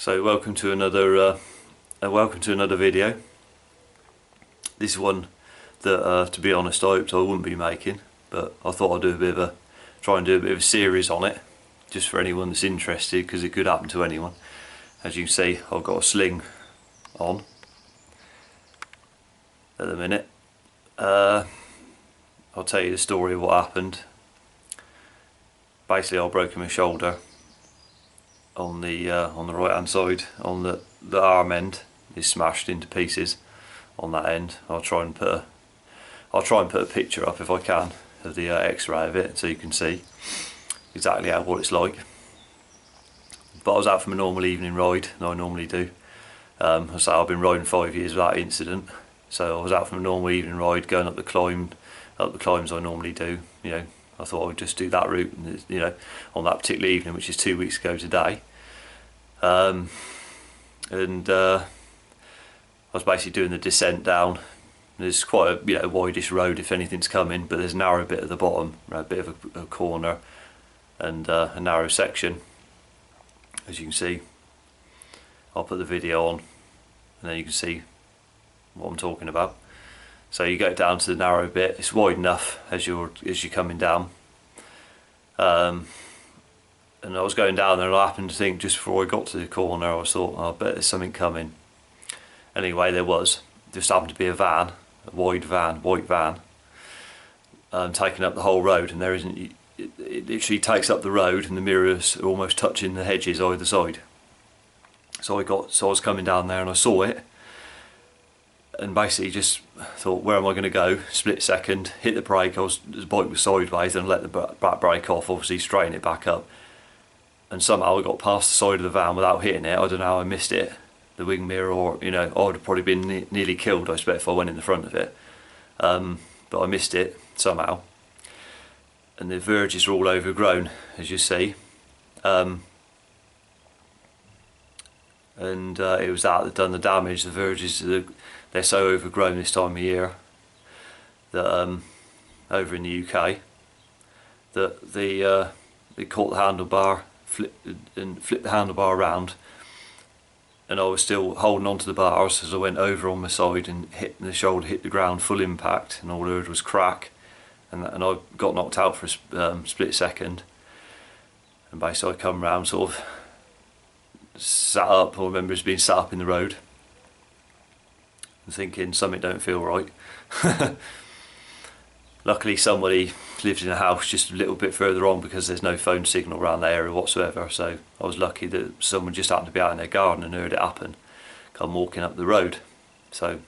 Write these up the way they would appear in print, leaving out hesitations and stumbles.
So welcome to another video. This is one that, to be honest, I hoped I wouldn't be making, but I thought I'd try and do a bit of a series on it, just for anyone that's interested, because it could happen to anyone. As you can see, I've got a sling on at the minute. I'll tell you the story of what happened. Basically, I broke my shoulder on the right hand side. On the arm end is smashed into pieces on that end. I'll try and put a picture up if I can of the X-ray of it, so you can see exactly what it's like. But I was out for my normal evening ride, and I normally do. I've been riding 5 years without incident, so I was out for my normal evening ride, going up the climbs I normally do. You know, I thought I would just do that route, you know, on that particular evening, which is 2 weeks ago today. I was basically doing the descent down. There's quite a wideish road if anything's coming, but there's a narrow bit at the bottom, a bit of a corner, and a narrow section. As you can see, I'll put the video on, and then you can see what I'm talking about. So you go down to the narrow bit. It's wide enough as you're coming down. And I was going down there, and I happened to think just before I got to the corner, I thought, oh, I bet there's something coming. Anyway, there was. Just happened to be a van, a white van, taking up the whole road, and there isn't. It literally takes up the road, and the mirrors are almost touching the hedges either side. So I was coming down there, and I saw it, and basically just thought, where am I going to go? Split second, hit the brake. The bike was sideways, and let the back brake off, obviously straighten it back up. And somehow I got past the side of the van without hitting it. I don't know how I missed it, the wing mirror, or I would have probably been nearly killed, I expect, if I went in the front of it. But I missed it somehow. And the verges are all overgrown, as you see. It was that done the damage. The verges, they're so overgrown this time of year that over in the UK, that they caught the handlebar, flipped the handlebar around, and I was still holding onto the bars as I went over on my side, and the shoulder hit the ground, full impact, and all I heard was crack, and I got knocked out for a split second. And basically I come round, sort of sat up. I remember being sat up in the road and thinking something don't feel right. Luckily somebody lived in a house just a little bit further on, because there's no phone signal around the area whatsoever, so I was lucky that someone just happened to be out in their garden and heard it happen, come walking up the road. So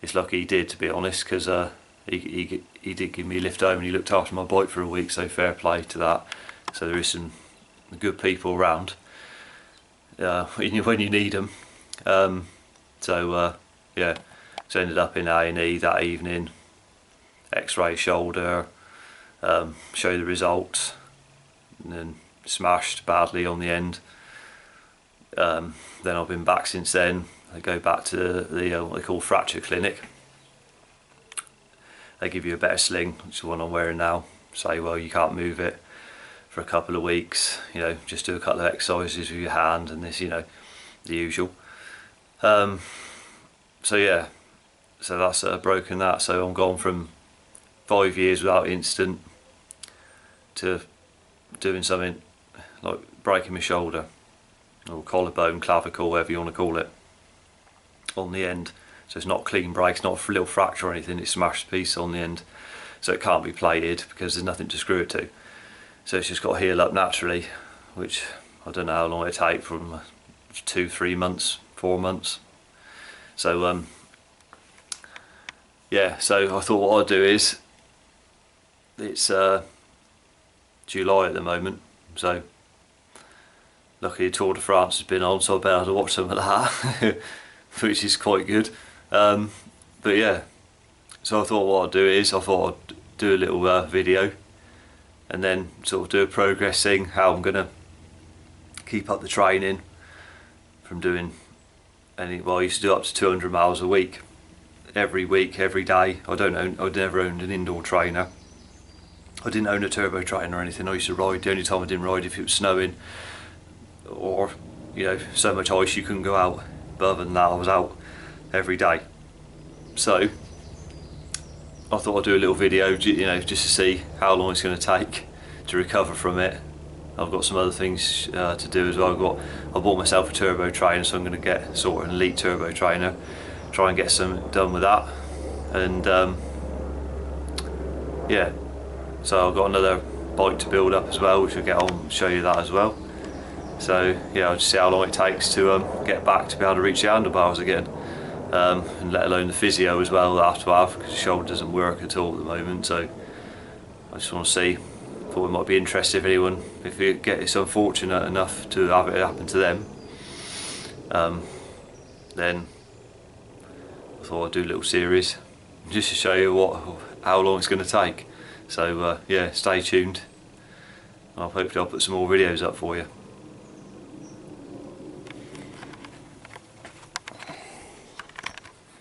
it's lucky he did, to be honest, because he did give me a lift home, and he looked after my bike for a week, so fair play to that. So there is some good people around when you need them. Yeah, so ended up in A&E that evening, X-ray shoulder, show the results, and then smashed badly on the end. Then I've been back since then. I go back to the what they call fracture clinic. They give you a better sling, which is the one I'm wearing now. Say, well, you can't move it for a couple of weeks, just do a couple of exercises with your hand, and this, the usual. So yeah, so that's broken that. So I'm gone from 5 years without incident to doing something like breaking my shoulder, or collarbone, clavicle, whatever you want to call it, on the end. So it's not clean break, it's not a little fracture or anything, it's smashed piece on the end, so it can't be plated because there's nothing to screw it to. So it's just got to heal up naturally, which I don't know how long it take, from 2, 3 months, 4 months. So yeah, so I thought what I'd do is, it's July at the moment, so luckily Tour de France has been on, so I've been able to watch some of that, which is quite good. But yeah, so I thought what I'd do is, I thought I'd do a little video, and then sort of do a progress thing, how I'm going to keep up the training from doing I used to do up to 200 miles a week, every day. I'd never owned an indoor trainer. I didn't own a turbo trainer or anything. I used to ride. The only time I didn't ride if it was snowing, or you know, so much ice you couldn't go out, but other than that I was out every day. So I thought I'd do a little video, you know, just to see how long it's going to take to recover from it. I've got some other things to do as well. I bought myself a turbo trainer, so I'm going to get sort of an elite turbo trainer, try and get some done with that. And yeah, so I've got another bike to build up as well, which I'll get on and show you that as well. So yeah, I'll just see how long it takes to get back to be able to reach the handlebars again, and let alone the physio as well that I have to have, because the shoulder doesn't work at all at the moment. So I just want to see, thought it might be interesting if anyone, if it's unfortunate enough to have it happen to them, then I thought I'd do a little series just to show you how long it's going to take. So yeah, stay tuned. Hopefully I'll put some more videos up for you.